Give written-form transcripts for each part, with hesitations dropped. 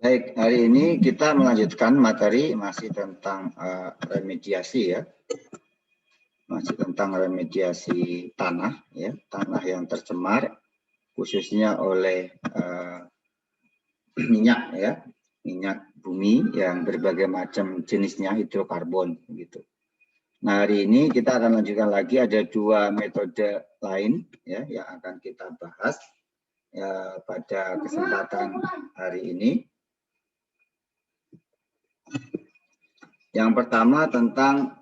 Baik, hari ini kita melanjutkan materi masih tentang remediasi ya. Masih tentang remediasi tanah ya, tanah yang tercemar khususnya oleh minyak ya, minyak bumi yang berbagai macam jenisnya hidrokarbon gitu. Nah, hari ini kita akan lanjutkan lagi, ada dua metode lain ya yang akan kita bahas ya, pada kesempatan hari ini. Yang pertama tentang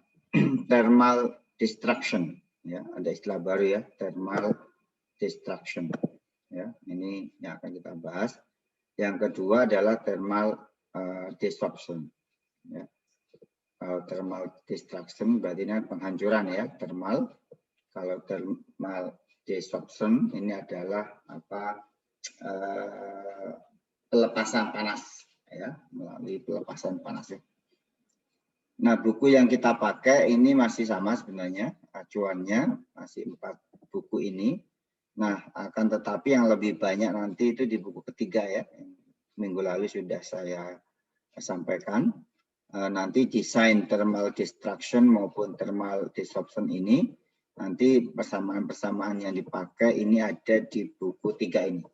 thermal destruction ya, ada istilah baru ya, thermal destruction ya, ini yang akan kita bahas. Yang kedua adalah thermal disruption ya. Thermal destruction berarti ini penghancuran ya, thermal. Kalau thermal disruption ini adalah apa, pelepasan panas ya, melalui pelepasan panas ya. Nah, buku yang kita pakai ini masih sama sebenarnya, acuannya masih 4 buku ini. Nah, akan tetapi yang lebih banyak nanti itu di buku ketiga ya. Minggu lalu sudah saya sampaikan. Nanti desain thermal destruction maupun thermal disruption ini, nanti persamaan-persamaan yang dipakai ini ada di buku 3 ini.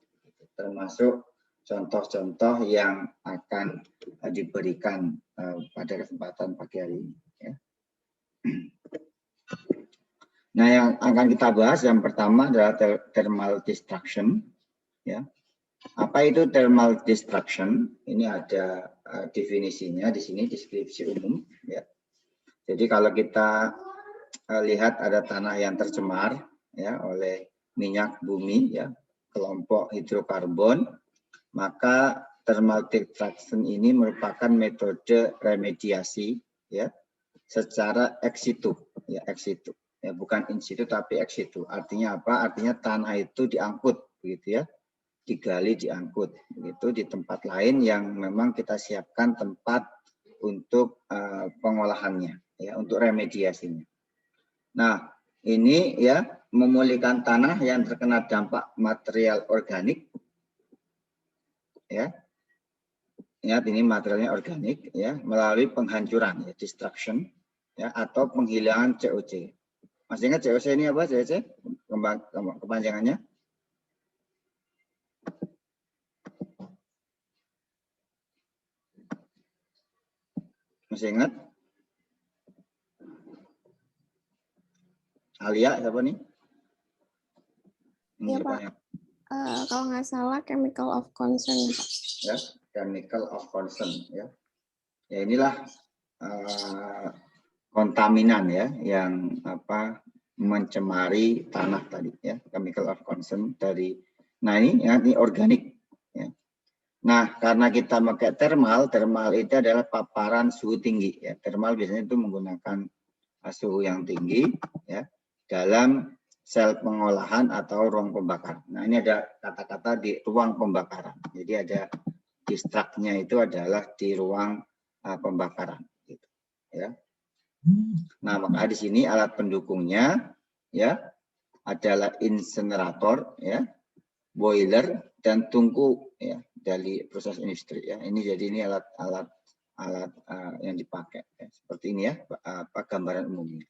Termasuk contoh-contoh yang akan diberikan pada kesempatan pagi hari ini. Ya. Nah, yang akan kita bahas yang pertama adalah thermal destruction. Ya. Apa itu thermal destruction? Ini ada definisinya di sini, deskripsi umum. Ya. Jadi kalau kita lihat ada tanah yang tercemar ya oleh minyak bumi, ya, kelompok hidrokarbon, maka thermal destruction ini merupakan metode remediasi ya secara ex situ ya, ex situ ya, bukan in situ tapi ex situ. Artinya apa? Artinya tanah itu diangkut begitu ya, digali, diangkut begitu di tempat lain yang memang kita siapkan tempat untuk pengolahannya ya, untuk remediasinya. Nah, ini ya memulihkan tanah yang terkena dampak material organik ya. Ingat ini materialnya organik ya, melalui penghancuran ya, destruction ya, atau penghilangan COC. Masih ingat COC ini apa? COC kepanjangannya? Masih ingat? Alia siapa nih? Iya Pak. Kalau nggak salah chemical of concern. Ya, chemical of concern ya. Ya inilah kontaminan ya yang apa mencemari tanah tadi ya, chemical of concern dari. Nah ini ya, ini organik ya. Nah, karena kita pakai thermal itu adalah paparan suhu tinggi ya. Thermal biasanya itu menggunakan suhu yang tinggi ya dalam sel pengolahan atau ruang pembakaran. Nah, ini ada kata-kata di ruang pembakaran. Jadi ada distrustnya itu adalah di ruang pembakaran gitu ya. Nah, maka di sini alat pendukungnya ya adalah insenerator ya, boiler dan tungku ya dari proses industri ya. Ini jadi ini alat yang dipakai ya. Seperti ini ya apa gambaran umumnya.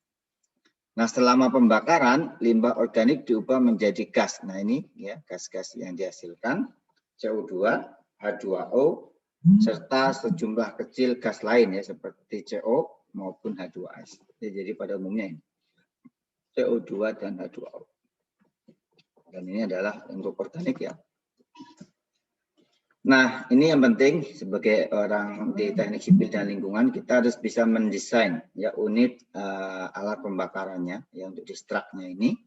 Nah, selama pembakaran limbah organik diubah menjadi gas. Nah, ini ya gas-gas yang dihasilkan CO2, H2O serta sejumlah kecil gas lain ya seperti CO maupun H2S. Jadi pada umumnya ini CO2 dan H2O. Dan ini adalah untuk organik ya. Nah, ini yang penting sebagai orang di teknik sipil dan lingkungan, kita harus bisa mendesain ya unit alat pembakarannya ya untuk distrustnya ini.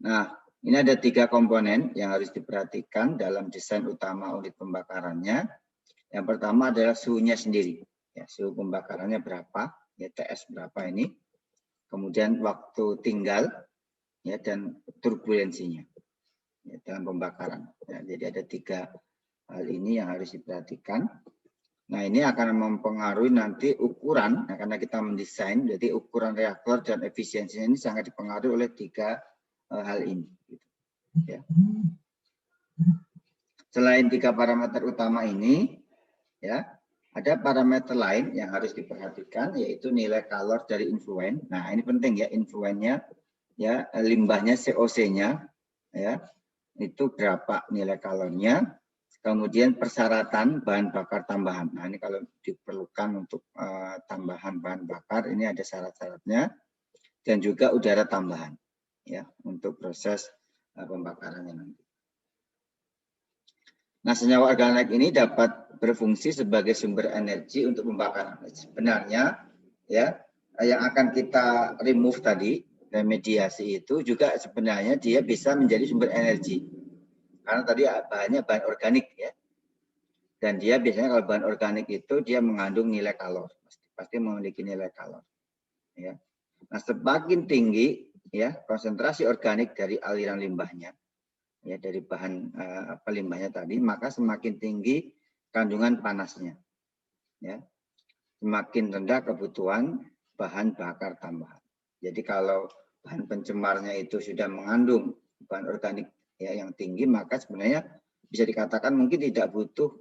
Nah, ini ada 3 komponen yang harus diperhatikan dalam desain utama unit pembakarannya. Yang pertama adalah suhunya sendiri. Ya, suhu pembakarannya berapa? Ya, TS berapa ini? Kemudian waktu tinggal ya dan turbulensinya ya, dalam pembakaran. Ya, jadi ada 3 hal ini yang harus diperhatikan. Nah, ini akan mempengaruhi nanti ukuran, nah, karena kita mendesain, jadi ukuran reaktor dan efisiensinya ini sangat dipengaruhi oleh 3 hal ini. Ya. Selain 3 parameter utama ini, ya. Ada parameter lain yang harus diperhatikan, yaitu nilai kalor dari influen. Nah, ini penting ya, influennya, ya, limbahnya COC-nya, ya, itu berapa nilai kalornya. Kemudian persyaratan bahan bakar tambahan. Nah, ini kalau diperlukan untuk tambahan bahan bakar, ini ada syarat-syaratnya. Dan juga udara tambahan, ya, untuk proses pembakarannya nanti. Nah, senyawa organik ini dapat berfungsi sebagai sumber energi untuk pembakaran. Sebenarnya, ya, yang akan kita remove tadi, remediasi itu juga sebenarnya dia bisa menjadi sumber energi. Karena tadi bahannya bahan organik, ya. Dan dia biasanya kalau bahan organik itu dia mengandung nilai kalor, pasti memiliki nilai kalor, ya. Nah, semakin tinggi, ya, konsentrasi organik dari aliran limbahnya, ya, dari bahan limbahnya tadi, maka semakin tinggi kandungan panasnya, ya. Semakin rendah kebutuhan bahan bakar tambahan. Jadi kalau bahan pencemarnya itu sudah mengandung bahan organik, ya, yang tinggi, maka sebenarnya bisa dikatakan mungkin tidak butuh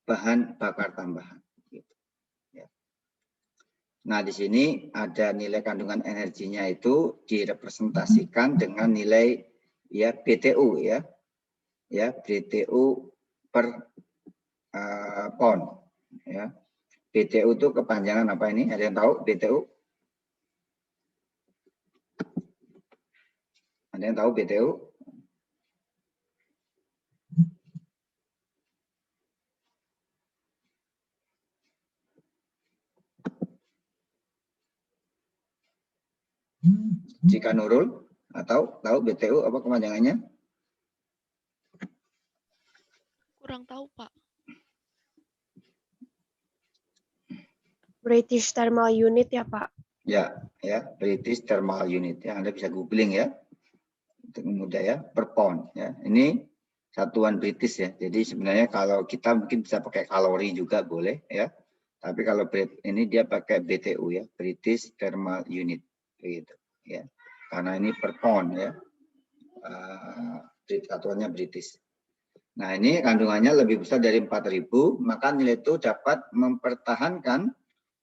bahan bakar tambahan. Gitu, ya. Nah, di sini ada nilai kandungan energinya itu direpresentasikan dengan nilai, ya, BTU, ya, BTU per pon, ya. BTU itu kepanjangan apa ini? Ada yang tahu BTU? Ada yang tahu BTU? Jika Nurul atau tahu BTU apa kepanjangannya? Kurang tahu, Pak. British Thermal Unit ya, Pak? Ya, British Thermal Unit. Ya, Anda bisa googling, ya, untuk mudah, ya, per pound. Ya, ini satuan British, ya. Jadi sebenarnya kalau kita mungkin bisa pakai kalori juga boleh, ya. Tapi kalau ini dia pakai BTU, ya, British Thermal Unit, gitu, ya. Karena ini per pound, ya. Satuannya British. Nah, ini kandungannya lebih besar dari 4.000, maka nilai itu dapat mempertahankan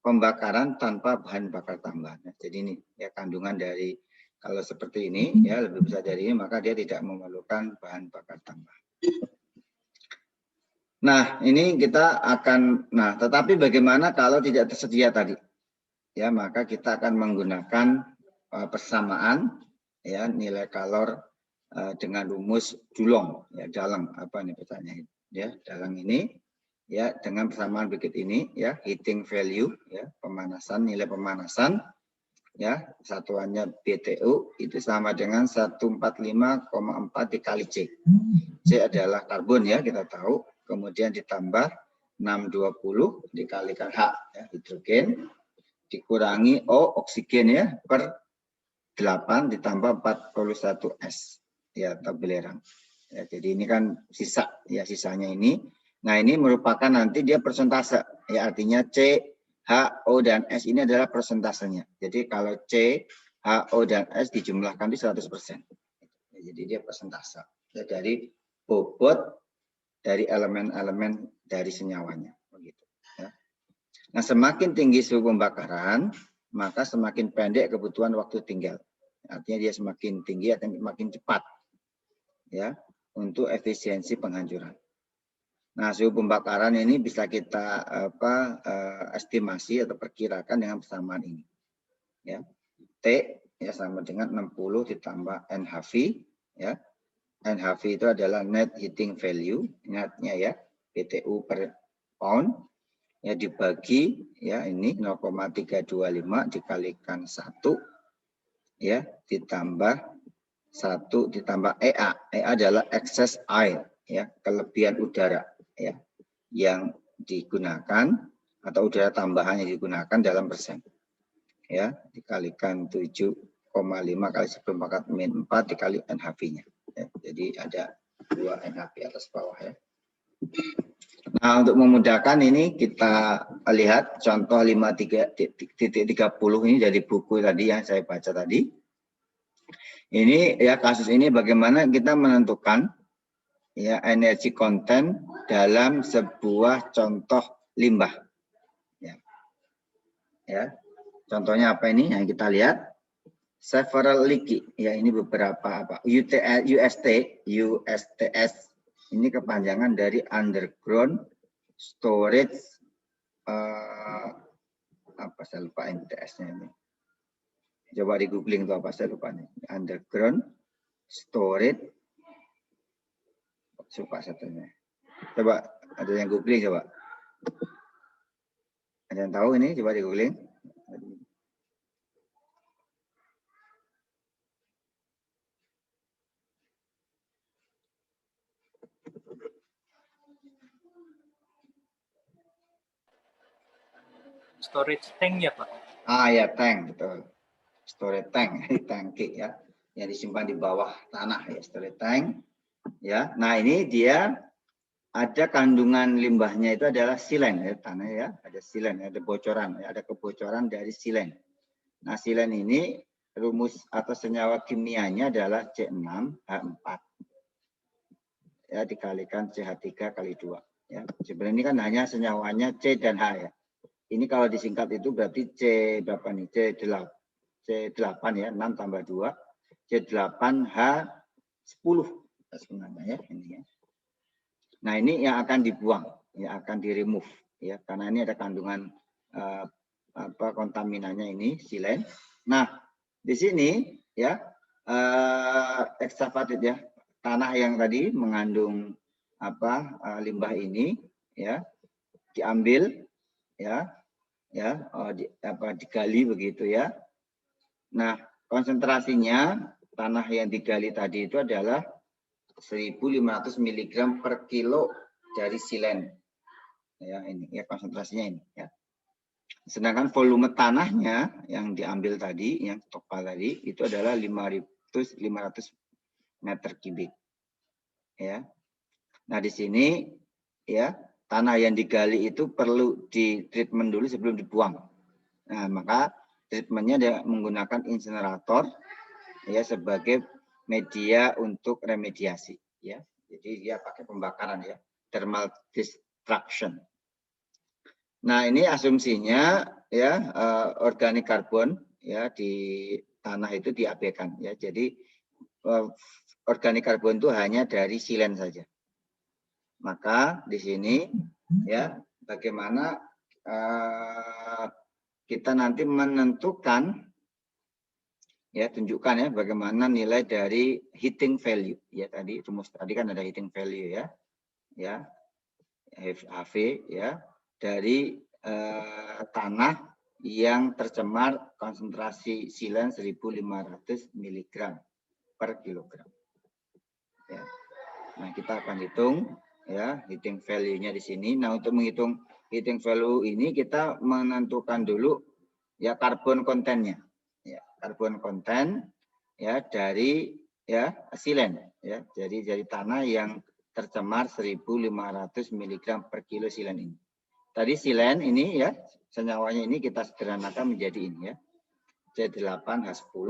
pembakaran tanpa bahan bakar tambahan. Jadi ini, ya, kandungan dari, kalau seperti ini, ya, lebih besar dari ini, maka dia tidak memerlukan bahan bakar tambahan. Nah, ini kita akan, nah, tetapi bagaimana kalau tidak tersedia tadi? Ya, maka kita akan menggunakan persamaan, ya, nilai kalor dengan rumus Dulong, ya, dalang, apa nih pertanyaan, ya, dalang ini, ya, dengan persamaan berikut ini, ya, heating value, ya, pemanasan, nilai pemanasan, ya, satuannya BTU itu sama dengan 145,4 dikali C. C adalah karbon, ya, kita tahu, kemudian ditambah 620 dikalikan H, ya, hidrogen, dikurangi O, oksigen, ya, per 8 ditambah 41 S, ya, atau belerang. Ya, jadi ini kan sisa, ya, sisanya ini. Nah, ini merupakan nanti dia persentase, ya, artinya C, H, O, dan S ini adalah persentasenya. Jadi kalau C, H, O, dan S dijumlahkan di 100%. Ya, jadi dia persentase, ya, dari bobot dari elemen-elemen dari senyawanya. Begitu, ya. Nah, semakin tinggi suhu pembakaran, maka semakin pendek kebutuhan waktu tinggal. Artinya dia semakin tinggi akan semakin cepat, ya, untuk efisiensi penghancuran. Nah, suhu pembakaran ini bisa kita estimasi atau perkirakan dengan persamaan ini, ya. T, ya, sama dengan 60 ditambah NHV, ya. NHV itu adalah net heating value, ingatnya, ya, BTU per pound, ya, dibagi, ya, ini 0,325 dikalikan 1, ya, ditambah 1 ditambah EA. EA adalah excess air, ya, kelebihan udara, ya, yang digunakan atau udara tambahan yang digunakan dalam persen, ya, dikalikan 7,5 kali 10⁻⁴ dikali NHV-nya, ya. Jadi ada 2 NHV atas bawah, ya. Nah, untuk memudahkan ini kita lihat contoh 5.30 ini dari buku tadi yang saya baca tadi. Ini, ya, kasus ini bagaimana kita menentukan, ya, energi konten dalam sebuah contoh limbah. Ya. Contohnya apa ini yang kita lihat? Several leaky. Ya, ini beberapa apa? USTS. Ini kepanjangan dari underground storage apa saya lupa MTS-nya ini. Coba di googling itu apa saya lupa nih. Underground storage suka satunya. Coba ada yang googling coba. Ada yang tahu ini? Coba di googling. Storage tank ya Pak? Ah ya, tank, betul. Storage tank, tangki ya, yang disimpan di bawah tanah ya, storage tank. Ya, nah ini dia ada kandungan limbahnya itu adalah silen ya, tanah ya, ada silen, ada bocoran, ya, ada kebocoran dari silen. Nah silen ini rumus atau senyawa kimianya adalah C6H4 ya dikalikan CH3 kali 2 ya. Sebenarnya ini kan hanya senyawanya C dan H ya. Ini kalau disingkat itu berarti C berapa nih? C8 ya, 6 tambah 2. C8H10 sebenarnya ya ini ya. Nah, ini yang akan dibuang, ya akan di-remove ya karena ini ada kandungan kontaminannya ini silen. Nah, di sini ya extravasated ya, tanah yang tadi mengandung limbah ini ya diambil ya digali begitu ya. Nah, konsentrasinya tanah yang digali tadi itu adalah 1.500 mg per kilo dari silen. Ya, ini ya konsentrasinya ini ya. Sedangkan volume tanahnya yang diambil tadi, yang topal tadi itu adalah 500 meter kubik. Ya. Nah, di sini ya tanah yang digali itu perlu di-treatment dulu sebelum dibuang. Nah, maka treatmentnya dia menggunakan insinerator ya sebagai media untuk remediasi ya. Jadi dia pakai pembakaran ya, thermal destruction. Nah, ini asumsinya ya organik karbon ya di tanah itu diabaikan ya. Jadi organik karbon itu hanya dari silen saja. Maka di sini ya bagaimana kita nanti menentukan ya, tunjukkan ya bagaimana nilai dari heating value ya, tadi rumus tadi kan ada heating value ya HV ya dari tanah yang tercemar konsentrasi silen 1.500 mg per kilogram ya. Nah, kita akan hitung ya heating value-nya di sini. Nah, untuk menghitung heating value ini kita menentukan dulu ya karbon kontennya. Ya, karbon konten ya dari ya silen ya. Jadi dari tanah yang tercemar 1.500 mg per kilo silen ini. Tadi silen ini ya senyawanya ini kita sederhanakan menjadi ini ya. C8H10.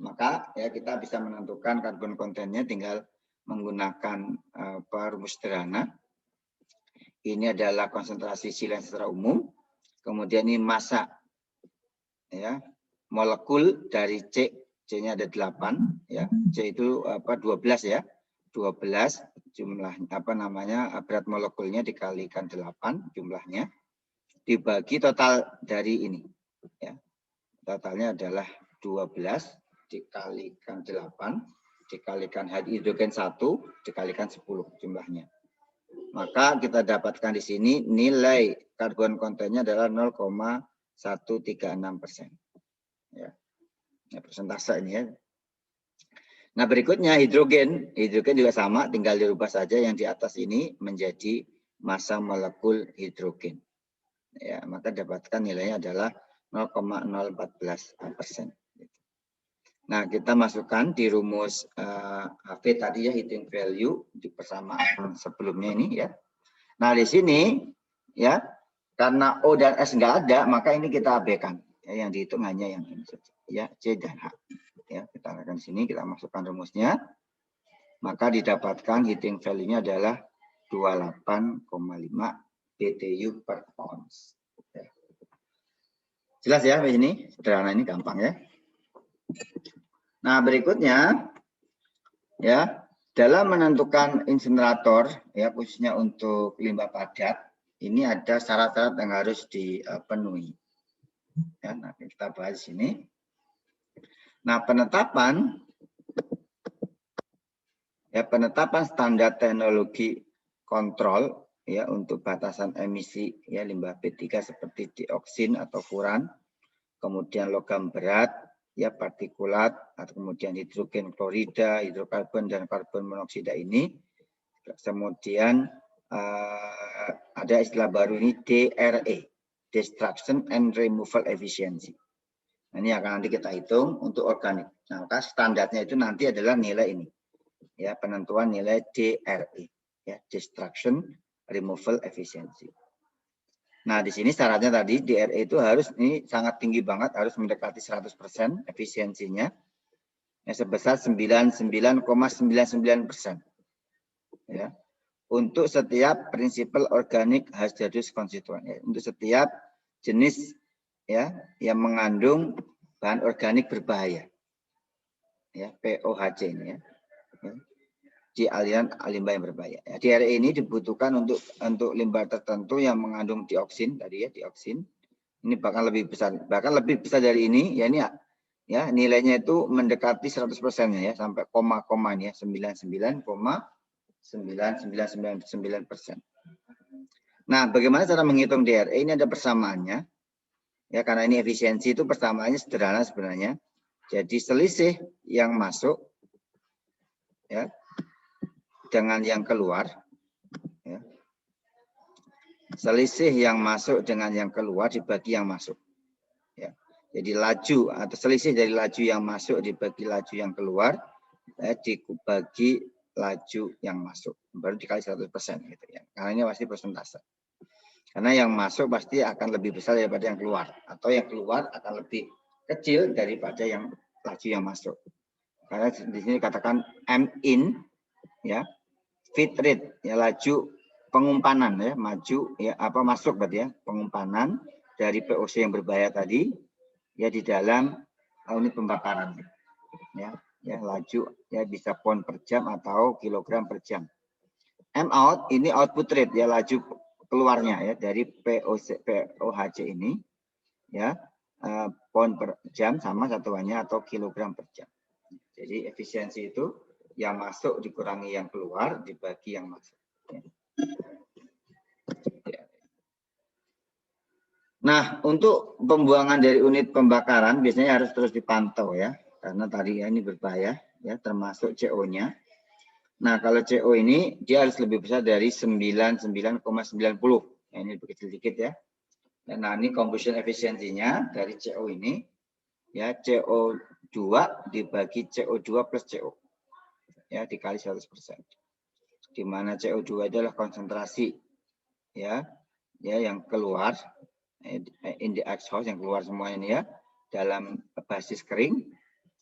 Maka ya kita bisa menentukan karbon kontennya tinggal menggunakan rumus sederhana. Ini adalah konsentrasi silen secara umum. Kemudian ini massa ya, molekul dari C. C-nya ada 8 ya. C itu 12 ya. 12 jumlah berat molekulnya dikalikan 8 jumlahnya dibagi total dari ini ya. Totalnya adalah 12 dikalikan 8 dikalikan hidrogen 1 dikalikan 10 jumlahnya. Maka kita dapatkan di sini nilai karbon kontennya adalah 0,136%. Ya. Nah, persentase ini ya. Nah, berikutnya hidrogen. Hidrogen juga sama, tinggal dirubah saja yang di atas ini menjadi massa molekul hidrogen. Ya, maka dapatkan nilainya adalah 0,014%. Nah, kita masukkan di rumus HV tadi ya, heating value di persamaan sebelumnya ini ya. Nah, di sini ya, karena O dan S nggak ada, maka ini kita abaikan. Ya, yang dihitung hanya yang ini saja, ya, C dan H. Ya, kita akan di sini kita masukkan rumusnya. Maka didapatkan heating value-nya adalah 28,5 BTU per ounce. Ya. Jelas ya di sini, sederhana, ini gampang ya. Nah, berikutnya ya, dalam menentukan insinerator ya, khususnya untuk limbah padat, ini ada syarat-syarat yang harus dipenuhi. Ya, nah, kita bahas ini. Nah, penetapan standar teknologi kontrol ya untuk batasan emisi ya limbah B3 seperti dioksin atau furan, kemudian logam berat ya partikulat, atau kemudian hidrogen klorida, hidrokarbon dan karbon monoksida ini. Kemudian ada istilah baru ini DRE, Destruction and Removal Efficiency. Nah, ini akan nanti kita hitung untuk organik. Nah, maka standarnya itu nanti adalah nilai ini. Ya, penentuan nilai DRE, ya, Destruction Removal Efficiency. Nah, di sini syaratnya tadi DRE itu harus ini sangat tinggi banget, harus mendekati 100% efisiensinya. Ya, sebesar 99,99%. Ya. Untuk setiap prinsipal organik hazardous constituent, ya, untuk setiap jenis ya yang mengandung bahan organik berbahaya. Ya, POHC ini ya. Ya. Di aliran limbah yang berbahaya. Ya, DRE ini dibutuhkan untuk limbah tertentu yang mengandung dioksin tadi ya, dioksin. Ini bahkan lebih besar dari ini ya, ini ya nilainya itu mendekati 100% ya, sampai koma-koma ya, 99,9999%. Nah, bagaimana cara menghitung DRE? Ini ada persamaannya. Ya, karena ini efisiensi itu persamaannya sederhana sebenarnya. Jadi selisih yang masuk ya dengan yang keluar, ya. Selisih yang masuk dengan yang keluar dibagi yang masuk. Ya. Jadi laju atau selisih dari laju yang masuk dibagi laju yang keluar, ya, dibagi laju yang masuk, baru dikali 100% gitu ya. Karena ini pasti persentase. Karena yang masuk pasti akan lebih besar daripada yang keluar, atau yang keluar akan lebih kecil daripada yang laju yang masuk. Karena di sini katakan M in, ya. Feed rate ya, laju pengumpanan ya, masuk berarti ya, pengumpanan dari POC yang berbahaya tadi ya di dalam unit pembakaran ya, laju ya bisa pound per jam atau kilogram per jam. M out ini output rate ya, laju keluarnya ya dari POHC ini ya, pound per jam sama satuannya atau kilogram per jam. Jadi efisiensi itu yang masuk dikurangi yang keluar dibagi yang masuk. Nah, untuk pembuangan dari unit pembakaran biasanya harus terus dipantau ya, karena tadi ya ini berbahaya ya, termasuk CO-nya. Nah, kalau CO ini dia harus lebih besar dari 99,90. Ya, ini begitu sedikit ya. Nah, ini combustion efisiensinya dari CO ini ya, CO2 dibagi CO2 plus CO. Ya, dikali 100%. Di mana CO2 adalah konsentrasi ya yang keluar in the exhaust, yang keluar semua ini ya dalam basis kering.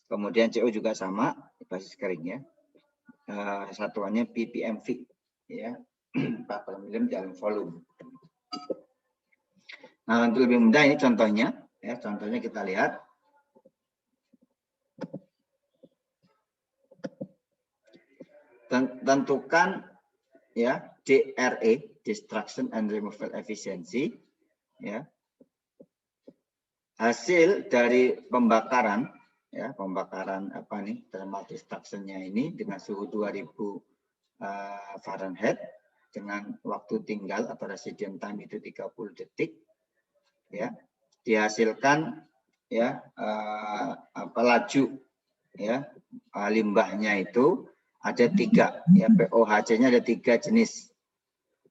Kemudian CO juga sama basis kering ya. Satuannya ppmv ya, 40 ml dalam volume. Nah, untuk lebih mudah ini contohnya ya, contohnya kita lihat. Tentukan ya DRE, Destruction and Removal Efficiency ya. Hasil dari pembakaran ya, pembakaran apa nih, thermal destruction-nya ini dengan suhu 2000 Fahrenheit dengan waktu tinggal atau residence time itu 30 detik ya. Dihasilkan ya laju ya limbahnya itu ada 3 ya, POHC-nya ada 3 jenis.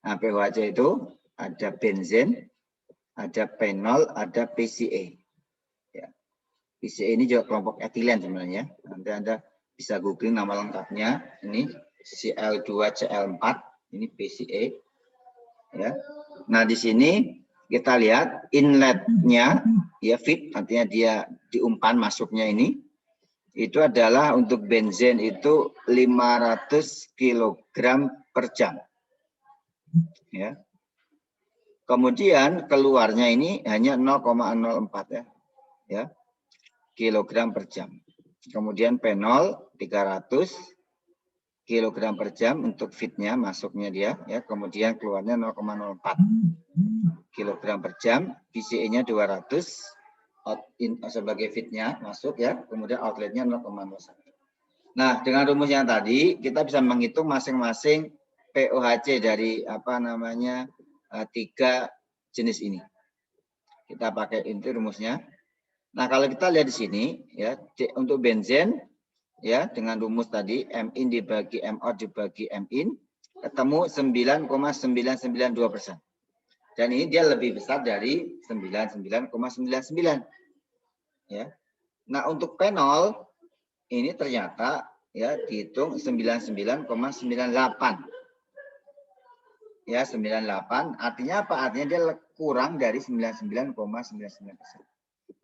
Nah, POHC itu ada benzen, ada phenol, ada PCA. Ya. PCA ini juga kelompok etilen sebenarnya. Nanti Anda bisa googling nama lengkapnya. Ini Cl2Cl4, ini PCA. Ya. Nah, di sini kita lihat inletnya ya, feed, artinya dia diumpan masuknya ini. Itu adalah untuk benzen itu 500 kg per jam. Ya. Kemudian keluarnya ini hanya 0,04 ya, kilogram per jam. Kemudian P0 300 kilogram per jam untuk feednya, masuknya dia, ya. Kemudian keluarnya 0,04 kilogram per jam. PCE-nya 200 sebagai feednya masuk, ya. Kemudian outletnya 0,01. Nah, dengan rumus yang tadi kita bisa menghitung masing-masing POHC dari tiga jenis ini. Kita pakai itu rumusnya. Nah, kalau kita lihat di sini, ya, untuk benzen, ya, dengan rumus tadi M-in dibagi M-out dibagi M-in, ketemu 9,992%. Dan ini dia lebih besar dari 99,99. Ya. Nah, untuk P0 ini ternyata ya dihitung 99,98. Ya, 98. Artinya apa? Artinya dia kurang dari 99,99%.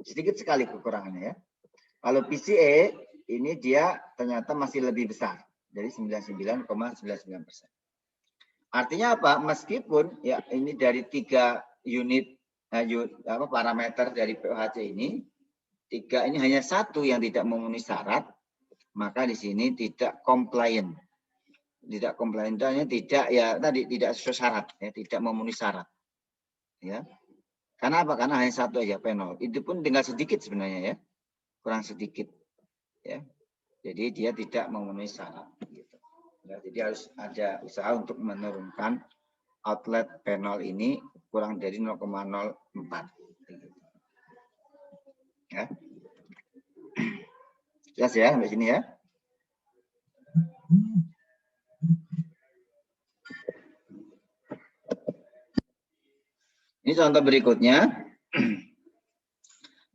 Sedikit sekali kekurangannya, ya. Kalau PCA ini dia ternyata masih lebih besar dari 99,99%. Artinya apa? Meskipun ya ini dari 3 unit parameter dari POHC ini, 3 ini hanya 1 yang tidak memenuhi syarat, maka di sini tidak compliant. Tidak compliant tidak ya tadi tidak sesuai syarat, ya, tidak memenuhi syarat. Ya. Karena apa? Karena hanya 1 aja P0. Itu pun tinggal sedikit sebenarnya, ya. Kurang sedikit. Ya. Jadi dia tidak memenuhi syarat gitu. Ya, jadi harus ada usaha untuk menurunkan outlet P0 ini kurang dari 0,04 gitu. Ya. Jelas ya sampai sini, ya. Ini contoh berikutnya.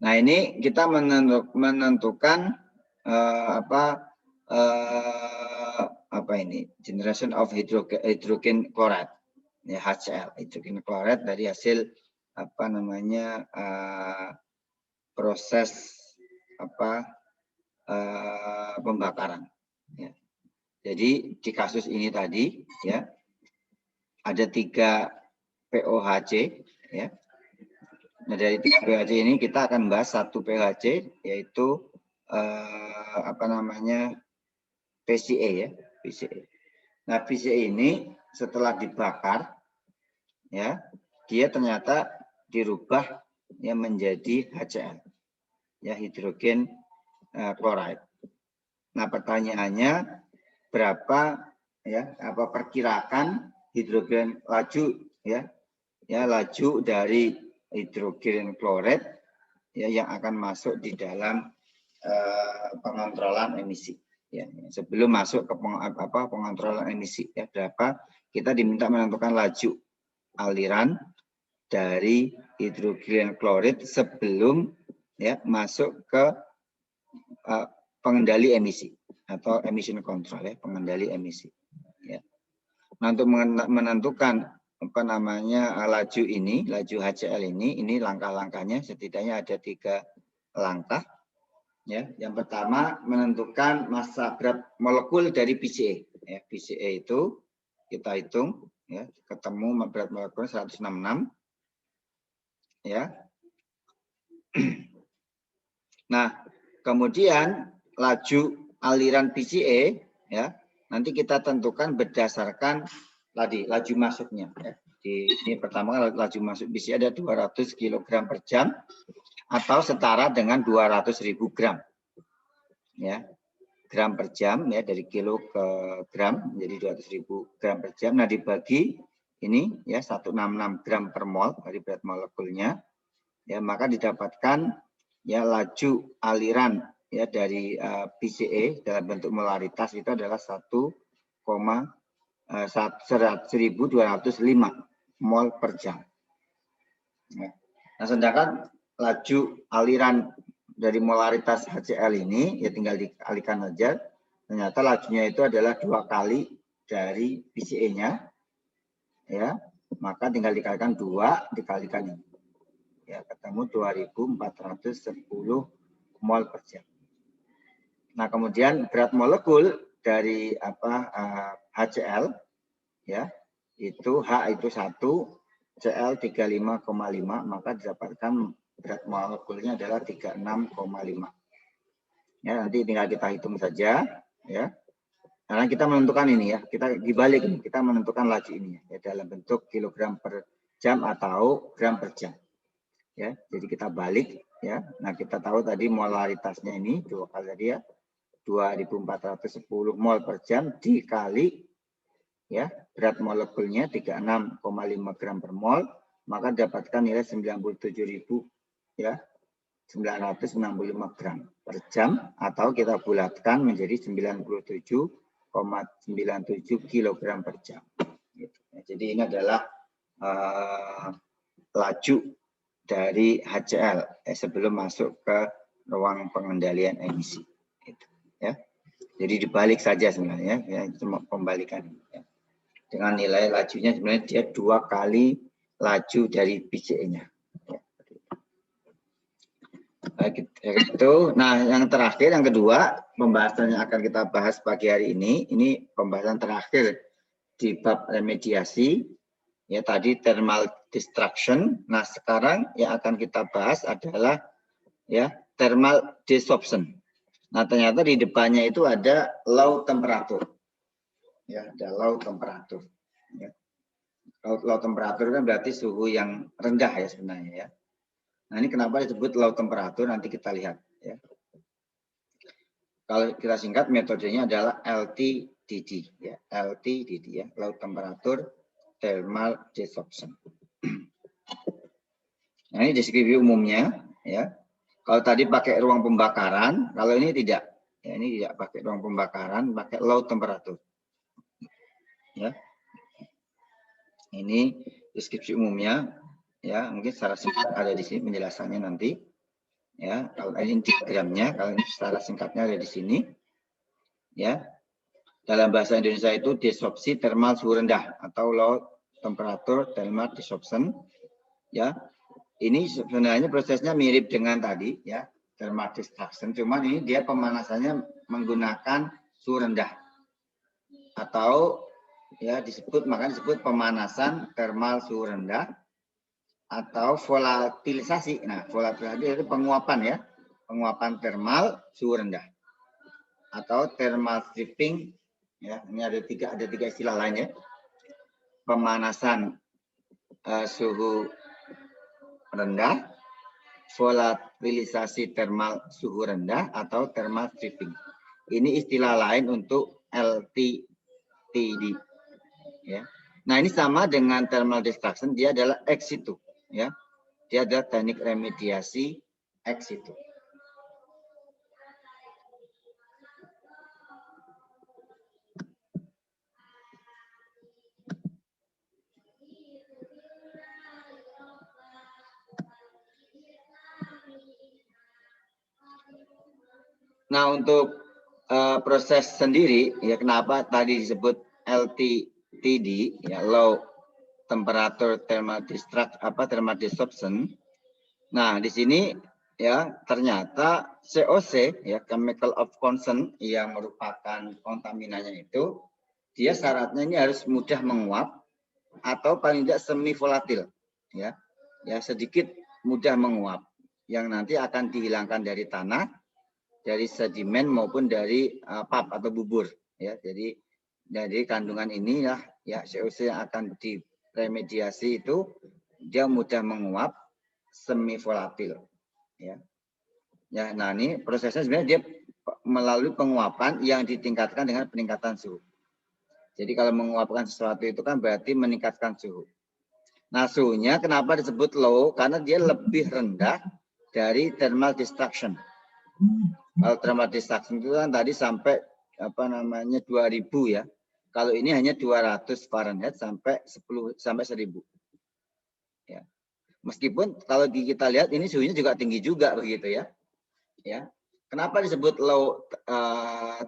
Nah, ini kita menentukan ini generation of hydrogen chloride, ya, HCl, hydrogen chloride dari hasil proses pembakaran. Ya. Jadi di kasus ini tadi, ya, ada 3 POHC, ya. Nah, dari 3 POHC ini kita akan bahas 1 POHC, yaitu PCA, ya, PCA. Nah, PCA ini setelah dibakar, ya, dia ternyata dirubah ya menjadi HCl, ya, hidrogen chloride. Nah, pertanyaannya berapa, ya, perkirakan hidrogen laju, ya, laju dari hidrogen chloride, ya, yang akan masuk di dalam pengontrolan emisi, ya, sebelum masuk ke pengontrolan emisi, ya, berapa kita diminta menentukan laju aliran dari hidrogen chloride sebelum, ya, masuk ke pengendali emisi atau emission control, ya, pengendali emisi, ya. Nah, untuk menentukan laju ini, laju HCl ini langkah-langkahnya setidaknya ada 3 langkah, ya. Yang pertama menentukan massa berat molekul dari PCA, ya. PCA itu kita hitung, ya, ketemu berat molekul 166, ya. Nah, kemudian laju aliran PCA, ya, nanti kita tentukan berdasarkan tadi laju masuknya, ya. Ini pertama laju masuk PCA ada 200 kg per jam atau setara dengan 200.000 gram, ya, gram per jam, ya, dari kilo ke gram menjadi 200.000 gram per jam. Nah, dibagi ini, ya, 166 gram per mol dari berat molekulnya, ya, maka didapatkan, ya, laju aliran, ya, dari PCA dalam bentuk molaritas itu adalah 1,1205 mol per jam. Ya. Nah, sedangkan laju aliran dari molaritas HCl ini, ya, tinggal dikalikan aja, ternyata lajunya itu adalah 2 kali dari PCA-nya, ya, maka tinggal dikalikan 2 dikalikan ini, ya, ketemu 2410 mol per jam. Nah, kemudian berat molekul dari HCl, ya, itu H itu 1, Cl 35,5, maka didapatkan berat molekulnya adalah 36,5. Ya, nanti tinggal kita hitung saja, ya. Karena kita menentukan ini ya, kita dibalik ini, kita menentukan laju ini ya, dalam bentuk kilogram per jam atau gram per jam. Ya, jadi kita balik ya. Nah, kita tahu tadi molaritasnya ini 2 kali tadi ya, 2410 mol per jam dikali ya berat molekulnya 36,5 gram per mol, maka dapatkan nilai 97.000 ya 965 gram per jam, atau kita bulatkan menjadi 97,97 kilogram per jam. Gitu. Jadi ini adalah laju dari HCl sebelum masuk ke ruang pengendalian emisi. Gitu, ya. Jadi dibalik saja sebenarnya, ya, cuma pembalikan. Ya. Dengan nilai lajunya sebenarnya dia 2 kali laju dari PCE-nya. Itu. Nah, yang terakhir, yang kedua, pembahasan yang akan kita bahas pagi hari ini pembahasan terakhir di bab remediasi. Ya, tadi thermal destruction. Nah, sekarang yang akan kita bahas adalah ya thermal desorption. Nah, ternyata di depannya itu ada low temperature. Ya, ada low temperature. Ya. Low temperature kan berarti suhu yang rendah ya sebenarnya ya. Nah, ini kenapa disebut low temperature, nanti kita lihat ya. Kalau kita singkat metodenya adalah LTDD ya, LTDD ya, low temperature thermal desorption. Nah, ini deskripsi umumnya ya. Kalau tadi pakai ruang pembakaran, kalau ini tidak. Ya, ini tidak pakai ruang pembakaran, pakai low temperature. Ya. Ini deskripsi umumnya ya, mungkin secara singkat ada di sini penjelasannya nanti. Ya, kalau ini diagramnya, kalau ini secara singkatnya ada di sini. Ya. Dalam bahasa Indonesia itu desorpsi thermal suhu rendah atau low temperature thermal desorption. Ya. Ini sebenarnya prosesnya mirip dengan tadi ya, thermal destruction, cuman ini dia pemanasannya menggunakan suhu rendah. Atau ya makanya disebut pemanasan thermal suhu rendah atau volatilisasi. Nah, volatilisasi itu penguapan ya, penguapan thermal suhu rendah atau thermal stripping ya. Ini ada tiga istilah lain ya. Pemanasan suhu rendah, volatilisasi thermal suhu rendah atau thermal stripping. Ini istilah lain untuk LTDD ya. Nah, ini sama dengan thermal destruction, dia adalah ex situ ya. Dia adalah teknik remediasi ex situ. Nah, untuk proses sendiri ya, kenapa tadi disebut LTDD ya, low temperature thermal desorption. Nah, di sini ya ternyata COC ya, chemical of concern, yang merupakan kontaminannya itu, dia syaratnya ini harus mudah menguap atau paling tidak semi volatil ya. Ya, sedikit mudah menguap yang nanti akan dihilangkan dari tanah, dari sedimen maupun dari pap atau bubur ya. Jadi dari kandungan ini ya COC yang akan diremediasi itu dia mudah menguap, semi volatil ya. Ya, nah ini prosesnya sebenarnya dia melalui penguapan yang ditingkatkan dengan peningkatan suhu. Jadi kalau menguapkan sesuatu itu kan berarti meningkatkan suhu. Nah, suhunya kenapa disebut low? Karena dia lebih rendah dari thermal destruction. Kalau thermal destruction itu kan tadi sampai 2000 ya. Kalau ini hanya 200 Fahrenheit sampai 1000. Ya. Meskipun kalau kita lihat ini suhunya juga tinggi juga begitu ya. Ya. Kenapa disebut low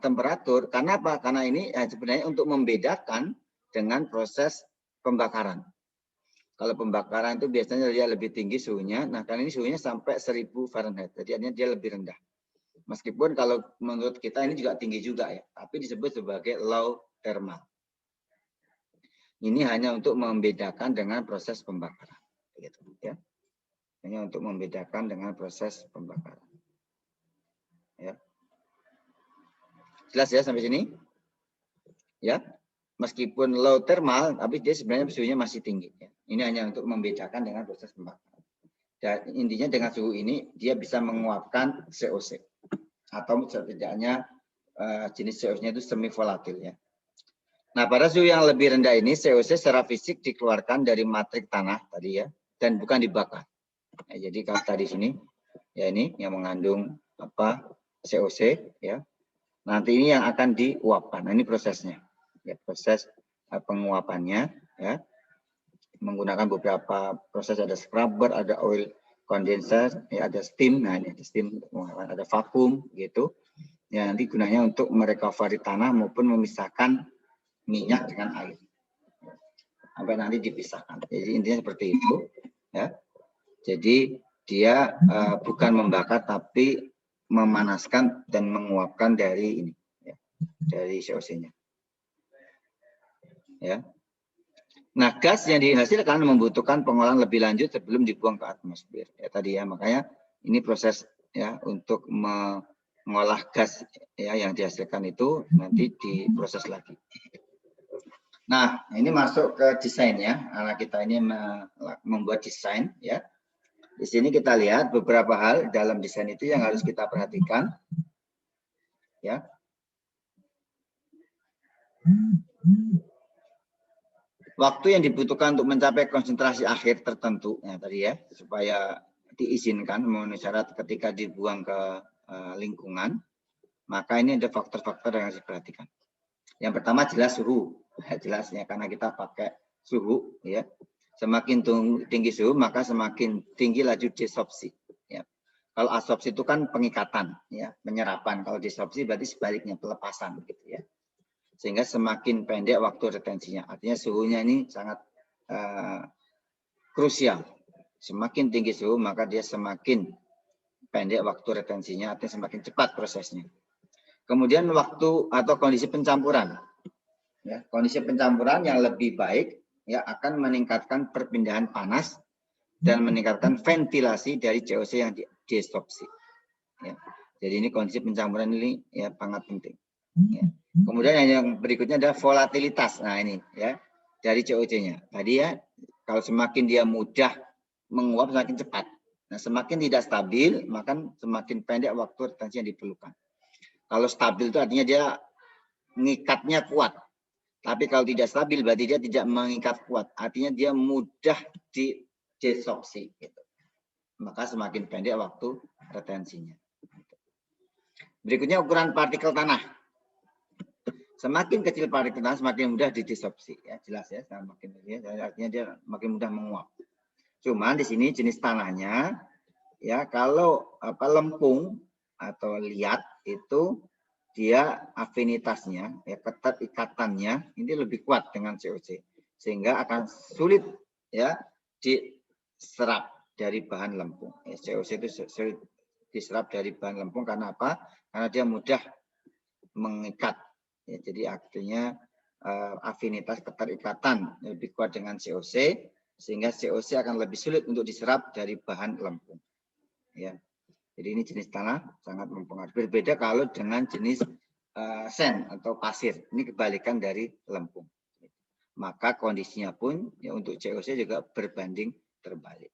temperatur? Karena apa? Karena ini sebenarnya untuk membedakan dengan proses pembakaran. Kalau pembakaran itu biasanya dia lebih tinggi suhunya. Nah, karena ini suhunya sampai 1000 Fahrenheit. Jadi artinya dia lebih rendah. Meskipun kalau menurut kita ini juga tinggi juga ya, tapi disebut sebagai low thermal. Ini hanya untuk membedakan dengan proses pembakaran. Gitu, ya. Hanya untuk membedakan dengan proses pembakaran. Ya. Jelas ya sampai sini? Ya. Meskipun low thermal, tapi dia sebenarnya suhunya masih tinggi. Ya. Ini hanya untuk membedakan dengan proses pembakaran. Dan intinya dengan suhu ini, dia bisa menguapkan COC. Atau setidaknya jenis COC-nya itu semi volatil. Ya. Nah, pada suhu yang lebih rendah ini, COC secara fisik dikeluarkan dari matrik tanah tadi ya, dan bukan dibakar. Nah, jadi kalau tadi sini, ya ini yang mengandung apa COC, ya. Nanti ini yang akan diuapkan. Nah, ini prosesnya. Ya, proses penguapannya ya menggunakan beberapa proses, ada scrubber, ada oil condenser, ya, ada steam. Nah, ini ada steam, ada vakum gitu. Ya, nanti gunanya untuk merecovery tanah maupun memisahkan minyak dengan air. Sampai nanti dipisahkan. Jadi intinya seperti itu ya. Jadi dia bukan membakar tapi memanaskan dan menguapkan dari ini ya, dari COC-nya. Ya. Nah, gas yang dihasilkan membutuhkan pengolahan lebih lanjut sebelum dibuang ke atmosfer. Ya tadi ya, makanya ini proses ya untuk mengolah gas ya yang dihasilkan itu nanti diproses lagi. Nah, ini masuk ke desain ya. Anak kita ini membuat desain ya. Di sini kita lihat beberapa hal dalam desain itu yang harus kita perhatikan. Ya. Waktu yang dibutuhkan untuk mencapai konsentrasi akhir tertentu ya tadi ya, supaya diizinkan memenuhi syarat ketika dibuang ke lingkungan, maka ini ada faktor-faktor yang harus diperhatikan. Yang pertama jelas suhu, ya, jelasnya karena kita pakai suhu ya. Semakin tinggi suhu maka semakin tinggi laju desorpsi. Ya. Kalau absorpsi itu kan pengikatan, ya, penyerapan. Kalau desorpsi berarti sebaliknya pelepasan, gitu ya. Sehingga semakin pendek waktu retensinya. Artinya suhunya ini sangat krusial. Semakin tinggi suhu maka dia semakin pendek waktu retensinya, artinya semakin cepat prosesnya. Kemudian waktu atau kondisi pencampuran. Ya, kondisi pencampuran yang lebih baik ya akan meningkatkan perpindahan panas dan meningkatkan ventilasi dari COC yang desorpsi. Ya. Jadi ini kondisi pencampuran ini ya sangat penting. Ya. Kemudian yang berikutnya adalah volatilitas. Nah ini ya dari COC-nya. Tadi ya kalau semakin dia mudah menguap semakin cepat. Nah semakin tidak stabil maka semakin pendek waktu retensi yang diperlukan. Kalau stabil itu artinya dia ngikatnya kuat. Tapi kalau tidak stabil berarti dia tidak mengikat kuat. Artinya dia mudah di desorpsi. Gitu. Maka semakin pendek waktu retensinya. Berikutnya ukuran partikel tanah. Semakin kecil partikel tanah semakin mudah didesorpsi. Ya, jelas ya. Semakin ya, artinya dia makin mudah menguap. Cuman di sini jenis tanahnya, ya kalau lempung atau liat itu dia afinitasnya, ya keterikatannya ini lebih kuat dengan COC, sehingga akan sulit ya diserap dari bahan lempung. Ya, COC itu sulit diserap dari bahan lempung karena apa? Karena dia mudah mengikat. Ya, jadi artinya afinitas keterikatan lebih kuat dengan COC, sehingga COC akan lebih sulit untuk diserap dari bahan lempung. Ya. Jadi ini jenis tanah sangat mempengaruhi. Berbeda kalau dengan jenis sand atau pasir. Ini kebalikan dari lempung. Maka kondisinya pun ya untuk COC juga berbanding terbalik.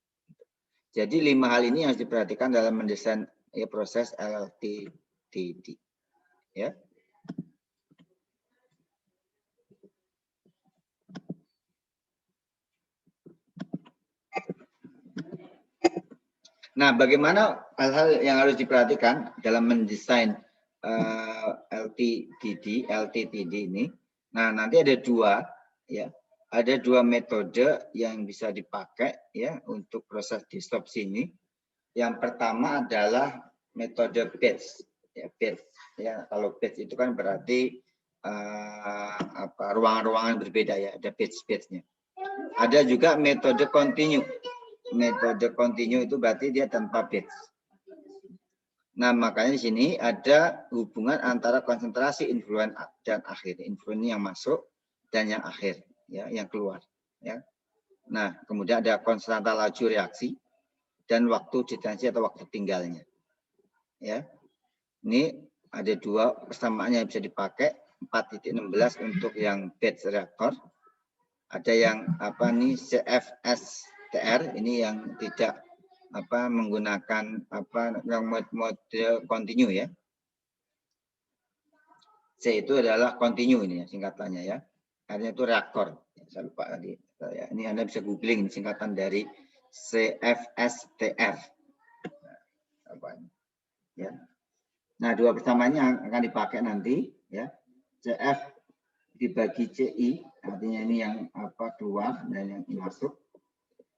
Jadi 5 hal ini yang harus diperhatikan dalam mendesain ya, proses LLTTD. Ya. Nah, bagaimana hal-hal yang harus diperhatikan dalam mendesain LTTD ini? Nah, nanti ada dua, ya, ada dua metode yang bisa dipakai ya untuk proses desorpsi ini. Yang pertama adalah metode batch, ya, batch. Ya, kalau batch itu kan berarti ruangan-ruangan berbeda ya, ada batch-batchnya. Ada juga metode continue. Metode continue itu berarti dia tanpa batch. Nah, makanya di sini ada hubungan antara konsentrasi influen dan akhir. Influen yang masuk dan yang akhir. ya yang keluar ya. Nah, kemudian ada konstanta laju reaksi dan waktu detensi atau waktu tinggalnya. Ya. Ini ada dua persamaan yang bisa dipakai, 4.16 untuk yang batch reaktor. Ada yang apa nih CFSTR ini yang tidak apa menggunakan apa yang mode continue ya. C itu adalah continue ini ya, singkatannya ya. Artinya itu reaktor. Saya lupa tadi. Ini Anda bisa googling singkatan dari CFSTR. Ya. Nah, dua persamaannya akan dipakai nanti ya. CF dibagi CI, artinya ini yang apa keluar dan yang masuk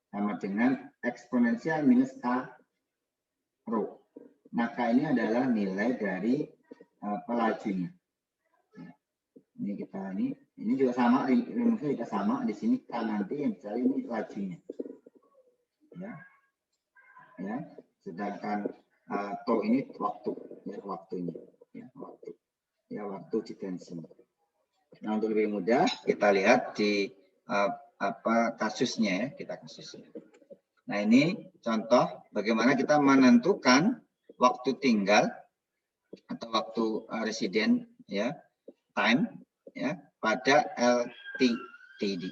sama dengan eksponensial minus K rho. Nah, K ini adalah nilai dari apa lajunya. Ini kita ini juga sama, rumusnya juga sama. Di sini K nanti yang dicari ini lajunya. Ya. Ya. Sedangkan to ini waktu, ya waktunya. Ya, waktu. Ya, waktu detensi. Nah, untuk lebih mudah kita lihat di apa kasusnya ya, kita kasusnya. Nah, ini contoh bagaimana kita menentukan waktu tinggal atau waktu resident ya, time ya pada LTTD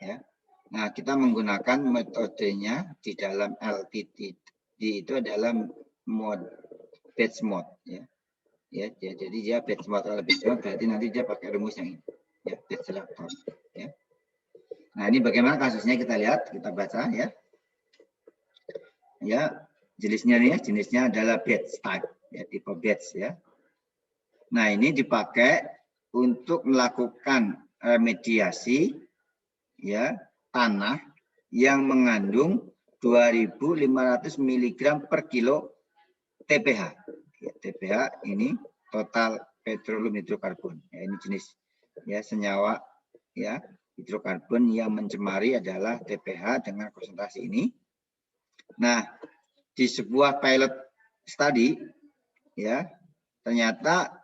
ya. Nah, kita menggunakan metodenya di dalam LTTD itu adalah mode batch mode ya. Ya, jadi dia batch mode kalau batch mode berarti nanti dia pakai rumus yang ini ya, batch reaktor ya. Nah, ini bagaimana kasusnya kita lihat, kita baca ya. Ya, jenisnya nih ya, jenisnya adalah batch type ya, tipe batch ya. Nah, ini dipakai untuk melakukan remediasi ya tanah yang mengandung 2.500 mg per kilo TPH. Ya, TPH ini total petroleum hidrokarbon. Ya, ini jenis ya senyawa ya hidrokarbon yang mencemari adalah TPH dengan konsentrasi ini. Nah, di sebuah pilot study ya ternyata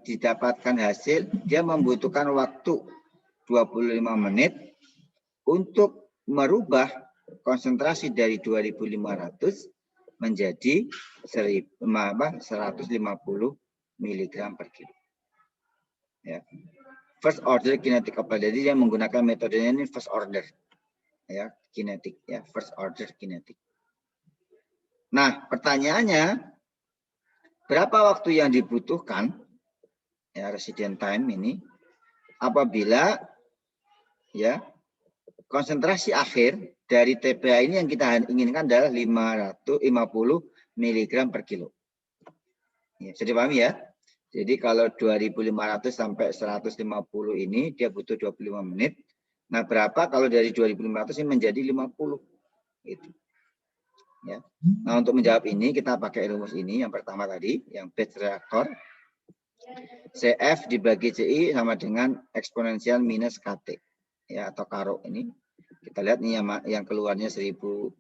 didapatkan hasil dia membutuhkan waktu 25 menit untuk merubah konsentrasi dari 2.500 menjadi 150 mg per kilo. Ya. First order kinetic couple. Jadi dia menggunakan metodenya ini first order. Ya, kinetik ya, first order kinetik. Nah, pertanyaannya berapa waktu yang dibutuhkan ya resident time ini apabila ya konsentrasi akhir dari TPH ini yang kita inginkan adalah 550 mg per kilo. Ya, bisa dipahami ya. Jadi kalau 2.500 sampai 150 ini dia butuh 25 menit. Nah, berapa kalau dari 2.500 ini menjadi 50? Itu. Ya. Nah, untuk menjawab ini kita pakai rumus ini yang pertama tadi, yang batch reaktor. CF dibagi CI sama dengan eksponensial minus KT. Ya, atau karo ini. Kita lihat nih yang keluarnya 150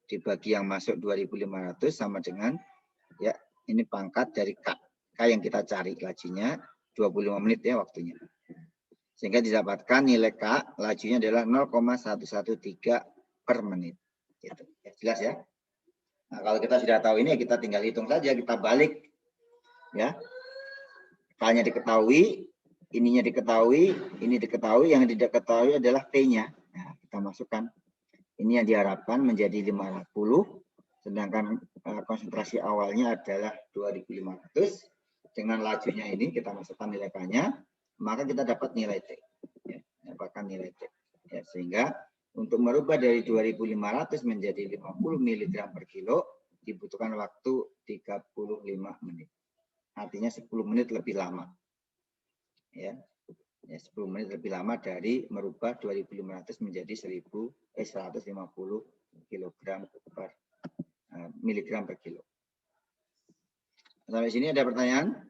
dibagi yang masuk 2.500 sama dengan ya ini pangkat dari K. K yang kita cari lajunya 25 menit ya waktunya. Sehingga didapatkan nilai K lajunya adalah 0,113 per menit. Gitu. Ya, jelas ya. Nah, kalau kita sudah tahu ini kita tinggal hitung saja, kita balik ya. K-nya diketahui, ininya diketahui, ini diketahui, yang tidak diketahui adalah T-nya. Nah, kita masukkan. Ini yang diharapkan menjadi 50, sedangkan konsentrasi awalnya adalah 2.500. Dengan lajunya ini kita masukkan nilai K-nya, maka kita dapat nilai T. Ya, dapatkan nilai T. Ya, sehingga untuk merubah dari 2.500 menjadi 50 mg per kilo dibutuhkan waktu 35 menit. Artinya 10 menit lebih lama. Ya. Ya, 10 menit lebih lama dari merubah 2.500 menjadi 150 kg per miligram per kilo. Sampai sini ada pertanyaan?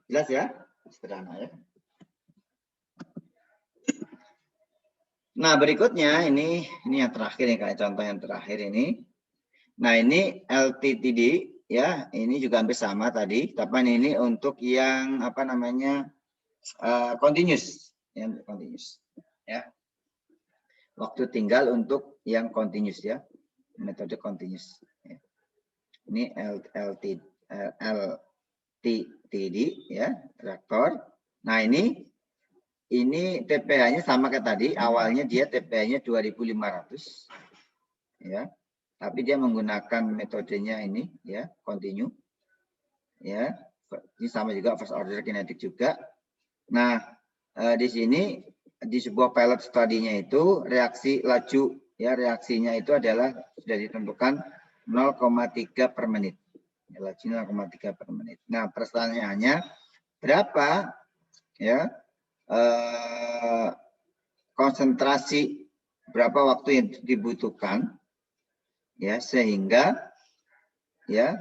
Jelas ya? Sederhana ya. Nah, berikutnya ini yang terakhir nih kayak contoh yang terakhir ini. Nah, ini LTTD ya, ini juga hampir sama tadi, tapi ini untuk yang apa namanya continuous, ya, continuous, ya. Waktu tinggal untuk yang continuous ya, metode continuous. Ya. Ini LTTD ya, reaktor. Nah ini TPH-nya sama kayak tadi, awalnya dia TPH-nya 2.500, ya. Tapi dia menggunakan metodenya ini ya, continue, ya. Ini sama juga first order kinetic juga. Nah di sini di sebuah pilot study-nya itu reaksi laju ya, reaksinya itu adalah sudah ditentukan 0,3 per menit. Ya, laju 0,3 per menit. Nah, pertanyaannya berapa ya konsentrasi, berapa waktu yang dibutuhkan ya sehingga ya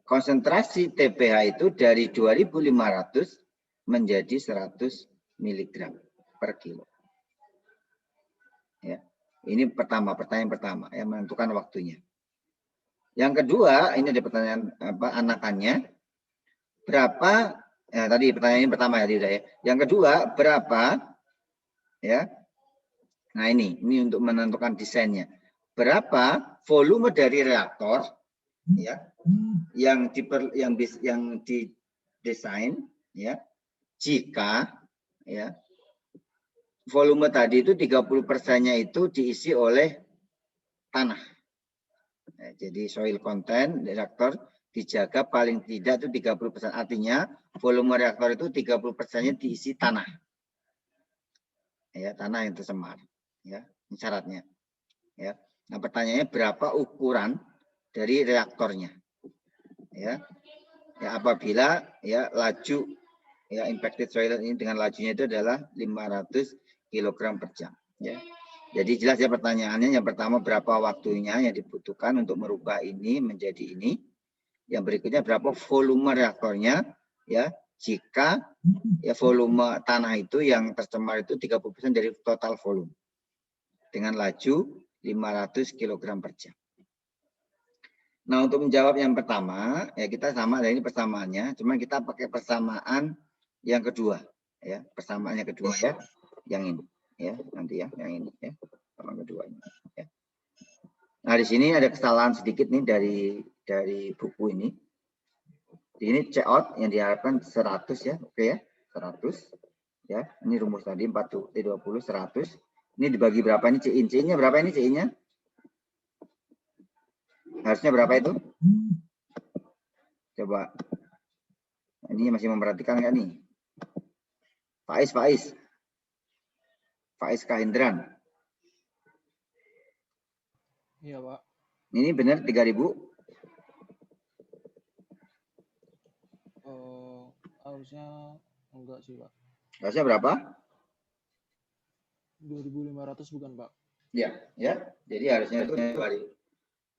konsentrasi TPH itu dari 2.500 menjadi 100 mg per kilo. Ya. Ini pertanyaan pertama yang menentukan waktunya. Yang kedua, ini ada pertanyaan anakannya. Berapa tadi pertanyaan pertama ya, ya. Yang kedua, berapa ya? Nah, ini untuk menentukan desainnya. Berapa volume dari reaktor ya yang didesain ya jika ya volume tadi itu 30%-nya itu diisi oleh tanah. Nah, jadi soil content reaktor dijaga paling tidak itu 30%. Artinya volume reaktor itu 30%-nya diisi tanah. Ya, tanah yang tercemar. Ya, ini syaratnya. Ya. Nah, pertanyaannya berapa ukuran dari reaktornya? Ya. Ya, apabila ya laju ya impacted soil ini dengan lajunya itu adalah 500 kg per jam. Ya. Jadi jelas ya pertanyaannya. Yang pertama berapa waktunya yang dibutuhkan untuk merubah ini menjadi ini. Yang berikutnya berapa volume reaktornya ya jika ya volume tanah itu yang tercemar itu 30% dari total volume dengan laju 500 kg per jam. Nah, untuk menjawab yang pertama ya kita sama, ada ini persamaannya, cuma kita pakai persamaan yang kedua ya, persamaannya kedua ya, yang ini ya, nanti ya, yang ini ya, sama kedua ini ya. Nah, di sini ada kesalahan sedikit nih dari buku ini. Ini check out yang diharapkan 100 ya, oke ya, 100 ya. Ini rumus tadi 40 T20 100. Ini dibagi berapa ini C-nya berapa ini C-nya? Harusnya berapa itu? Coba. Ini masih memperhatikan nggak nih? Faiz Kahindran. Iya, Pak. Ini benar 3.000? Harusnya enggak sih, Pak. Harusnya berapa? 2.500 bukan, Pak? Ya. Jadi harusnya itu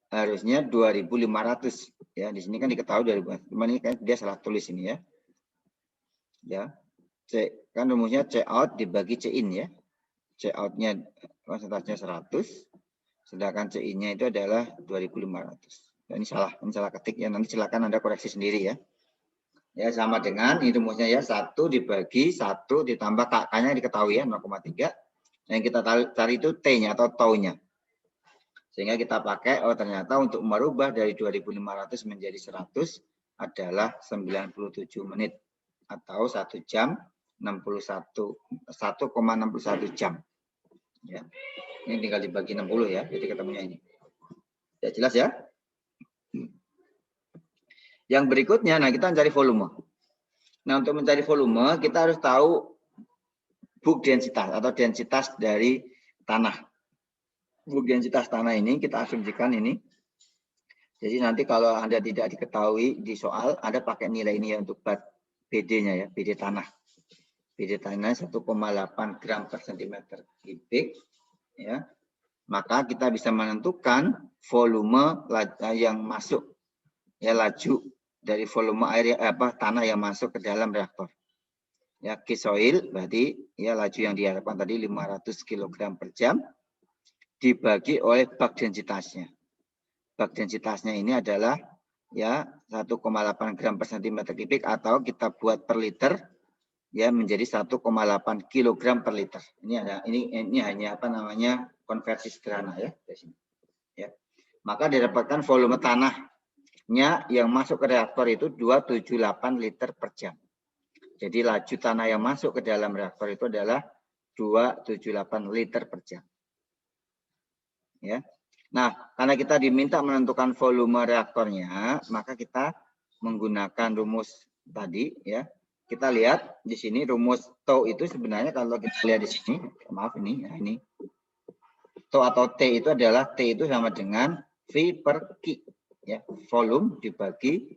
harusnya 2.500 ya. Di sini kan diketahui 2.000. Cuman ini kan dia salah tulis ini ya. Ya. C kan rumusnya C out dibagi C in ya. C out-nya konsentrasinya 100, sedangkan C in-nya itu adalah 2.500. Ini salah ketik ya. Nanti silakan Anda koreksi sendiri ya. Ya sama dengan ini rumusnya ya 1 dibagi 1 ditambah KK-nya diketahui ya 0,3. Yang kita cari itu T-nya atau tau-nya. Sehingga kita pakai, ternyata untuk merubah dari 2.500 menjadi 100 adalah 97 menit. Atau 1 jam 1,61 jam. Ya. Ini tinggal dibagi 60 ya, jadi ketemunya ini. Ya jelas ya? Yang berikutnya, nah kita mencari volume. Nah untuk mencari volume, kita harus tahu bulk densitas atau densitas dari tanah. Bulk densitas tanah ini kita asumsikan ini. Jadi nanti kalau Anda tidak diketahui di soal, Anda pakai nilai ini ya untuk BD-nya ya, BD tanah. BD tanah 1,8 gram per centimeter kubik. Ya. Maka kita bisa menentukan volume yang masuk, ya laju dari volume air tanah yang masuk ke dalam reaktor. Ya, K-soil berarti ya laju yang diharapkan tadi 500 kg per jam dibagi oleh bak densitasnya. Bak densitasnya ini adalah ya 1,8 gram per centimeter kubik atau kita buat per liter ya menjadi 1,8 kg per liter. Ini hanya apa namanya konversi sederhana ya di sini. Ya. Maka didapatkan volume tanahnya yang masuk ke reaktor itu 278 liter per jam. Jadi laju tanah yang masuk ke dalam reaktor itu adalah 278 liter per jam. Ya. Nah, karena kita diminta menentukan volume reaktornya, maka kita menggunakan rumus tadi ya. Kita lihat di sini rumus tau itu sebenarnya kalau kita lihat di sini, maaf ini ya ini. Tau atau T itu adalah T itu sama dengan V per Q ya, volume dibagi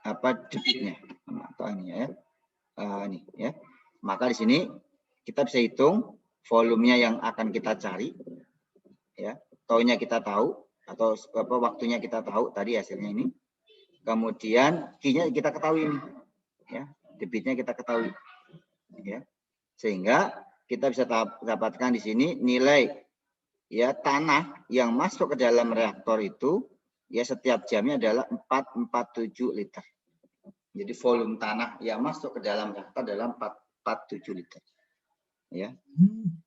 apa debitnya. Atau ini ya. Ini ya. Maka di sini kita bisa hitung volumenya yang akan kita cari. Ya, taunya kita tahu atau apa waktunya kita tahu tadi hasilnya ini. Kemudian Q-nya kita ketahui ini. Ya, debitnya kita ketahui. Ya. Sehingga kita bisa dapatkan di sini nilai ya tanah yang masuk ke dalam reaktor itu ya setiap jamnya adalah 447 liter. Jadi volume tanah yang masuk ke dalam reaktor adalah 447 liter. Ya.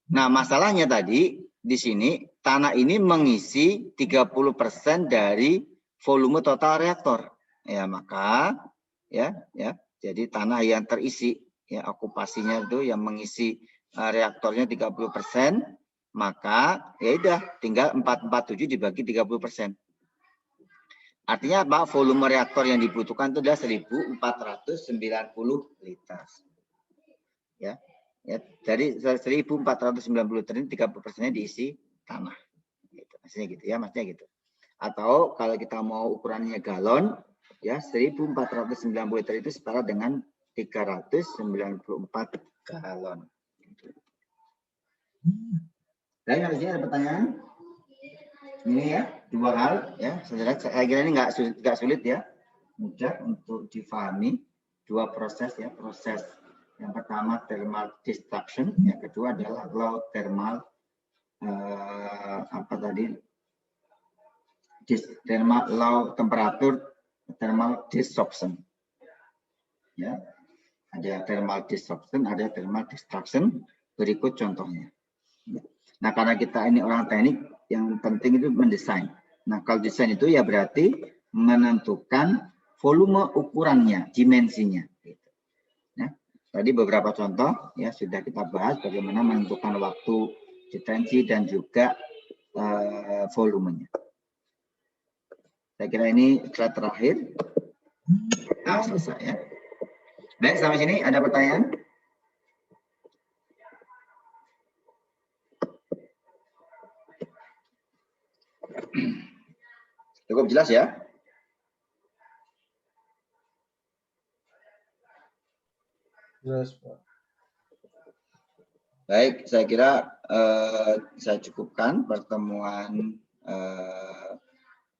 Nah, masalahnya tadi di sini tanah ini mengisi 30% dari volume total reaktor. Ya, maka ya jadi tanah yang terisi ya okupasinya itu yang mengisi reaktornya 30%, maka ya udah tinggal 447 dibagi 30%. Artinya apa? Volume reaktor yang dibutuhkan itu adalah 1490 liter. Ya. Ya, dari 1490 liter ini 30%-nya diisi tanah. Gitu. Maksudnya gitu ya, maksudnya gitu. Atau kalau kita mau ukurannya galon, ya 1490 liter itu setara dengan 394 galon. Dan harusnya ada pertanyaan? Ini ya, dua hal ya. Saya kira ini nggak sulit ya. Mudah untuk difahami dua proses ya, proses yang pertama thermal destruction, yang kedua adalah low thermal thermal low temperature thermal disruption. Ya, ada thermal disruption, ada thermal destruction. Berikut contohnya. Nah, karena kita ini orang teknik, yang penting itu mendesain. Nah, kalau desain itu ya berarti menentukan volume ukurannya, dimensinya. Tadi beberapa contoh ya sudah kita bahas bagaimana menentukan waktu detensi dan juga volumenya. Saya kira ini slide terakhir. Nah, selesai ya. Baik, sampai sini ada pertanyaan? Cukup jelas ya? Jelas, Pak. Baik, saya kira saya cukupkan pertemuan